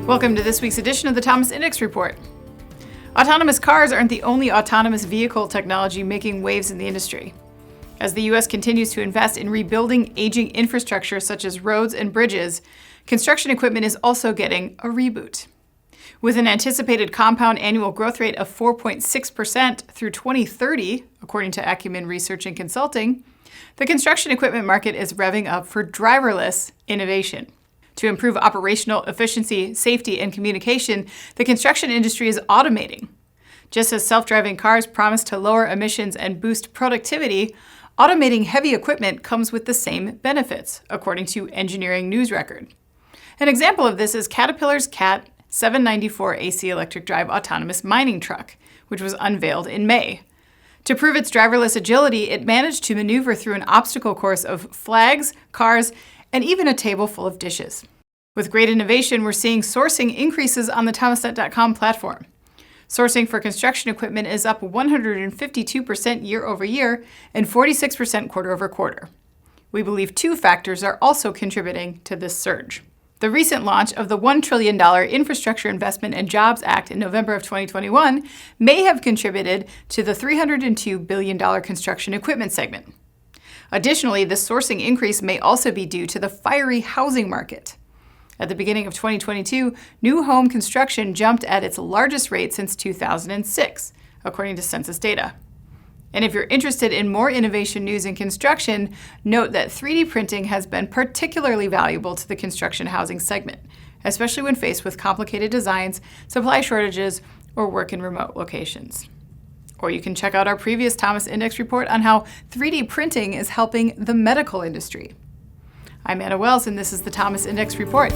Welcome to this week's edition of the Thomas Index Report. Autonomous cars aren't the only autonomous vehicle technology making waves in the industry. As the U.S. continues to invest in rebuilding aging infrastructure such as roads and bridges, construction equipment is also getting a reboot. With an anticipated compound annual growth rate of 4.6% through 2030, according to Acumen Research and Consulting, the construction equipment market is revving up for driverless innovation. To improve operational efficiency, safety, and communication, the construction industry is automating. Just as self-driving cars promise to lower emissions and boost productivity, automating heavy equipment comes with the same benefits, according to Engineering News Record. An example of this is Caterpillar's CAT 794 AC electric drive autonomous mining truck, which was unveiled in May. To prove its driverless agility, it managed to maneuver through an obstacle course of flags, cars, and even a table full of dishes. With great innovation, we're seeing sourcing increases on the Thomasnet.com platform. Sourcing for construction equipment is up 152% year over year and 46% quarter over quarter. We believe two factors are also contributing to this surge. The recent launch of the $1 trillion Infrastructure Investment and Jobs Act in November of 2021 may have contributed to the $302 billion construction equipment segment. Additionally, this sourcing increase may also be due to the fiery housing market. At the beginning of 2022, new home construction jumped at its largest rate since 2006, according to census data. And if you're interested in more innovation news in construction, note that 3D printing has been particularly valuable to the construction housing segment, especially when faced with complicated designs, supply shortages, or work in remote locations. Or you can check out our previous Thomas Index report on how 3D printing is helping the medical industry. I'm Anna Wells, and this is the Thomas Index Report.